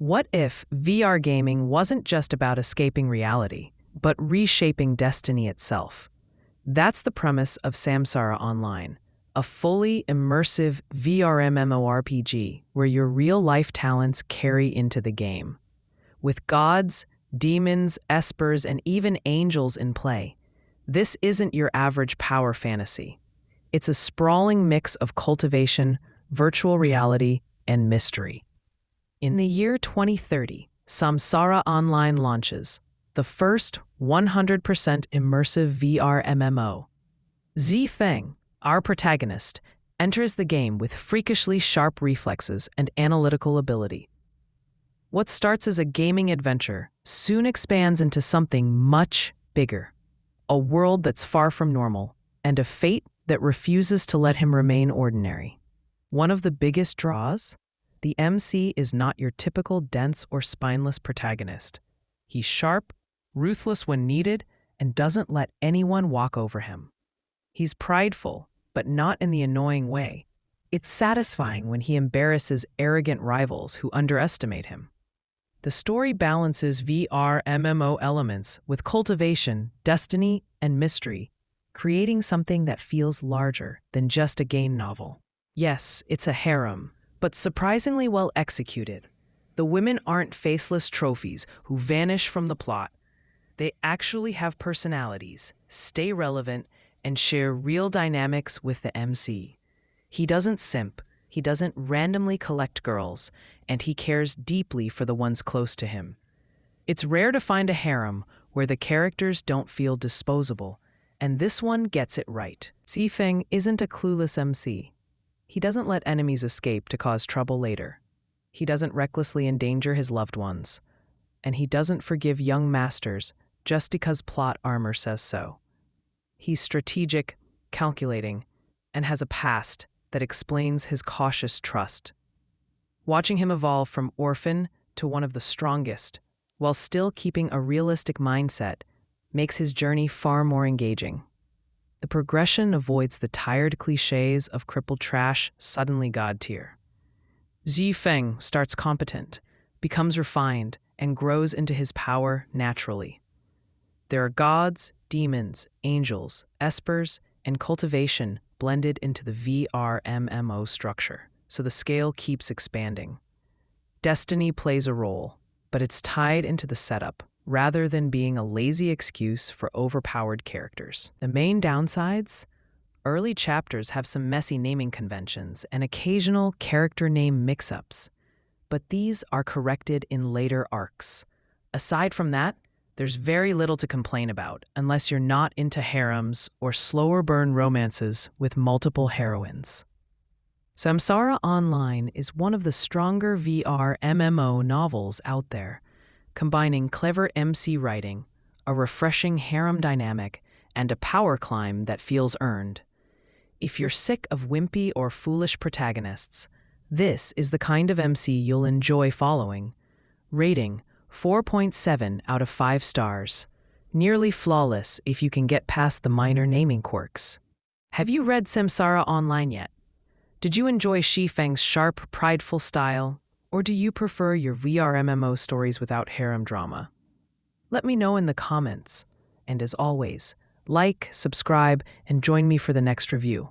What if VR gaming wasn't just about escaping reality, but reshaping destiny itself? That's the premise of Samsara Online, a fully immersive VRMMORPG where your real-life talents carry into the game. With gods, demons, espers, and even angels in play, this isn't your average power fantasy. It's a sprawling mix of cultivation, virtual reality, and mystery. In the year 2030, Samsara Online launches, the first 100% immersive VR MMO. Xie Feng, our protagonist, enters the game with freakishly sharp reflexes and analytical ability. What starts as a gaming adventure soon expands into something much bigger, a world that's far from normal, and a fate that refuses to let him remain ordinary. One of the biggest draws? The MC is not your typical dense or spineless protagonist. He's sharp, ruthless when needed, and doesn't let anyone walk over him. He's prideful, but not in the annoying way. It's satisfying when he embarrasses arrogant rivals who underestimate him. The story balances VRMMO elements with cultivation, destiny, and mystery, creating something that feels larger than just a game novel. Yes, it's a harem, but surprisingly well executed. The women aren't faceless trophies who vanish from the plot. They actually have personalities, stay relevant, and share real dynamics with the MC. He doesn't simp, he doesn't randomly collect girls, and he cares deeply for the ones close to him. It's rare to find a harem where the characters don't feel disposable, and this one gets it right. Xie Feng isn't a clueless MC. He doesn't let enemies escape to cause trouble later. He doesn't recklessly endanger his loved ones. And he doesn't forgive young masters just because plot armor says so. He's strategic, calculating, and has a past that explains his cautious trust. Watching him evolve from orphan to one of the strongest, while still keeping a realistic mindset, makes his journey far more engaging. The progression avoids the tired cliches of crippled trash, suddenly god tier. Xie Feng starts competent, becomes refined, and grows into his power naturally. There are gods, demons, angels, espers, and cultivation blended into the VRMMO structure, so the scale keeps expanding. Destiny plays a role, but it's tied into the setup, rather than being a lazy excuse for overpowered characters. The main downsides? Early chapters have some messy naming conventions and occasional character name mix-ups, but these are corrected in later arcs. Aside from that, there's very little to complain about unless you're not into harems or slower burn romances with multiple heroines. Samsara Online is one of the stronger VR MMO novels out there, combining clever MC writing, a refreshing harem dynamic, and a power climb that feels earned. If you're sick of wimpy or foolish protagonists, this is the kind of MC you'll enjoy following. Rating 4.7 out of 5 stars. Nearly flawless if you can get past the minor naming quirks. Have you read Samsara Online yet? Did you enjoy Xie Feng's sharp, prideful style? Or do you prefer your VRMMO stories without harem drama? Let me know in the comments. And as always, like, subscribe, and join me for the next review.